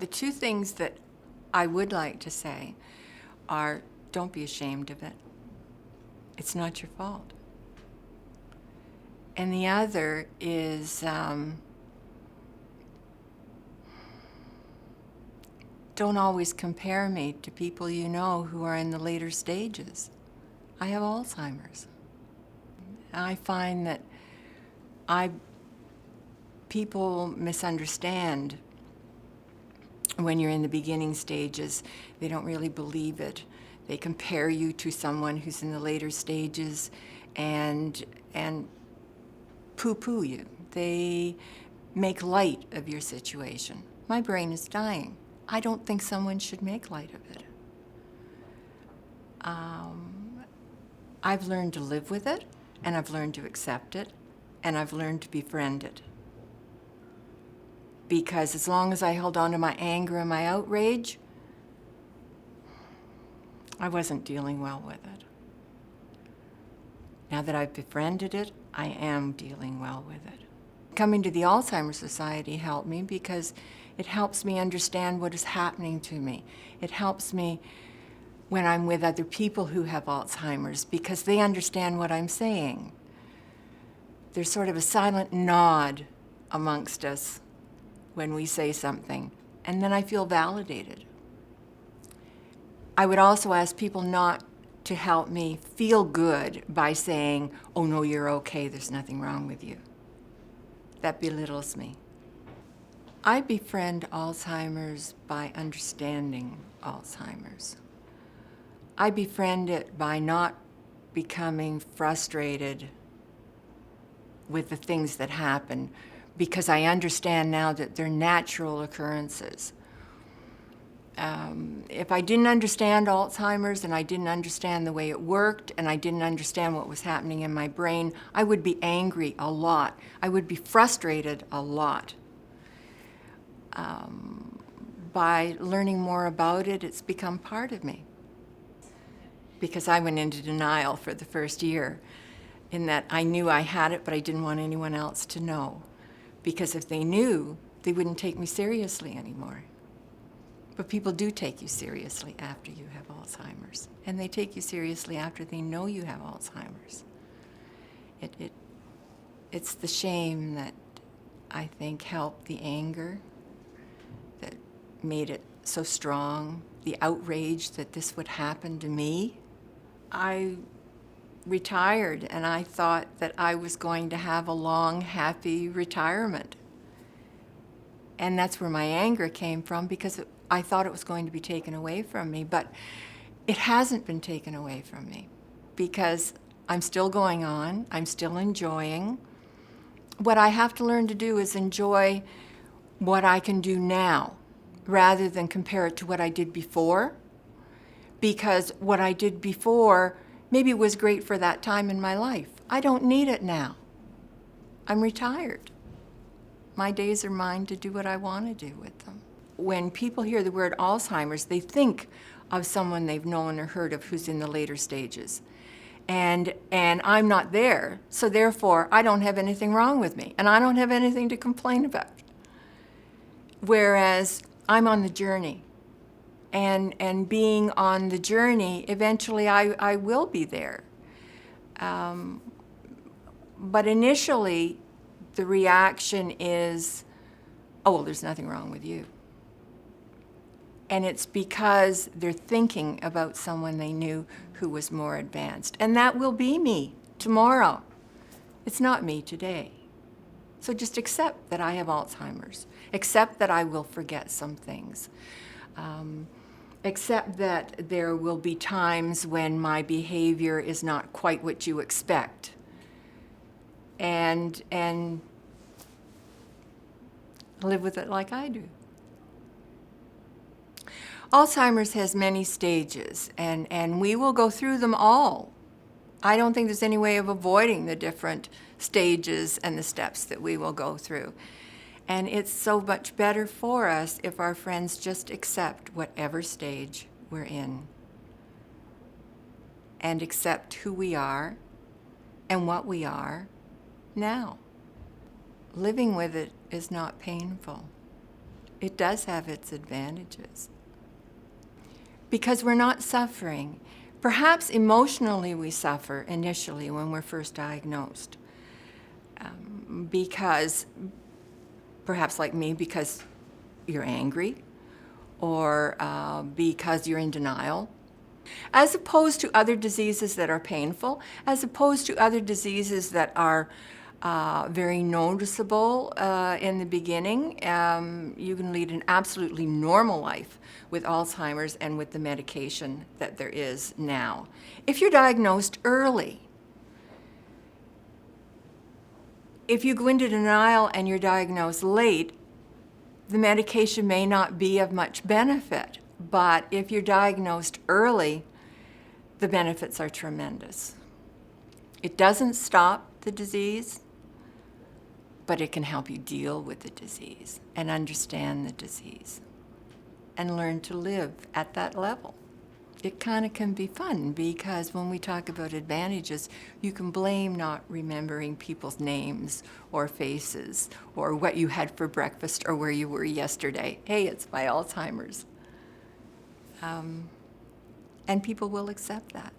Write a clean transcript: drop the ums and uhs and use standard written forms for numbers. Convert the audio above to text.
the two things that I would like to say are, don't be ashamed of it. It's not your fault. And the other is, don't always compare me to people you know who are in the later stages. I have Alzheimer's. I find that people misunderstand when you're in the beginning stages. They don't really believe it. They compare you to someone who's in the later stages and poo-poo you. They make light of your situation. My brain is dying. I don't think someone should make light of it. I've learned to live with it, and I've learned to accept it, and I've learned to befriend it. Because as long as I held on to my anger and my outrage, I wasn't dealing well with it. Now that I've befriended it, I am dealing well with it. Coming to the Alzheimer Society helped me because it helps me understand what is happening to me. It helps me when I'm with other people who have Alzheimer's because they understand what I'm saying. There's sort of a silent nod amongst us when we say something, and then I feel validated. I would also ask people not to help me feel good by saying, oh no, you're okay, there's nothing wrong with you. That belittles me. I befriend Alzheimer's by understanding Alzheimer's. I befriend it by not becoming frustrated with the things that happen because I understand now that they're natural occurrences. If I didn't understand Alzheimer's and I didn't understand the way it worked and I didn't understand what was happening in my brain, I would be angry a lot. I would be frustrated a lot. By learning more about it, it's become part of me. Because I went into denial for the first year in that I knew I had it, but I didn't want anyone else to know. Because if they knew, they wouldn't take me seriously anymore. But people do take you seriously after you have Alzheimer's. And they take you seriously after they know you have Alzheimer's. It's the shame that I think helped the anger, that made it so strong, the outrage that this would happen to me. I retired and I thought that I was going to have a long, happy retirement. And that's where my anger came from because I thought it was going to be taken away from me, but it hasn't been taken away from me because I'm still going on, I'm still enjoying. What I have to learn to do is enjoy what I can do now rather than compare it to what I did before, because what I did before maybe was great for that time in my life. I don't need it now. I'm retired. My days are mine to do what I want to do with them. When people hear the word Alzheimer's, they think of someone they've known or heard of who's in the later stages. And I'm not there, so therefore I don't have anything wrong with me, and I don't have anything to complain about. Whereas I'm on the journey, and being on the journey, eventually I will be there. But initially, the reaction is, oh, well, there's nothing wrong with you. And it's because they're thinking about someone they knew who was more advanced. And that will be me tomorrow. It's not me today. So just accept that I have Alzheimer's. Accept that I will forget some things. Accept that there will be times when my behavior is not quite what you expect. And live with it like I do. Alzheimer's has many stages, and we will go through them all. I don't think there's any way of avoiding the different stages and the steps that we will go through. And it's so much better for us if our friends just accept whatever stage we're in and accept who we are and what we are now. Living with it is not painful. It does have its advantages. Because we're not suffering. Perhaps emotionally we suffer initially when we're first diagnosed. Because, perhaps like me, because you're angry, or because you're in denial, as opposed to other diseases that are painful, as opposed to other diseases that are very noticeable in the beginning. You can lead an absolutely normal life with Alzheimer's and with the medication that there is now. If you're diagnosed early, if you go into denial and you're diagnosed late, the medication may not be of much benefit. But if you're diagnosed early, the benefits are tremendous. It doesn't stop the disease, but it can help you deal with the disease and understand the disease and learn to live at that level. It kind of can be fun because when we talk about advantages, you can blame not remembering people's names or faces or what you had for breakfast or where you were yesterday. Hey, it's my Alzheimer's. And people will accept that.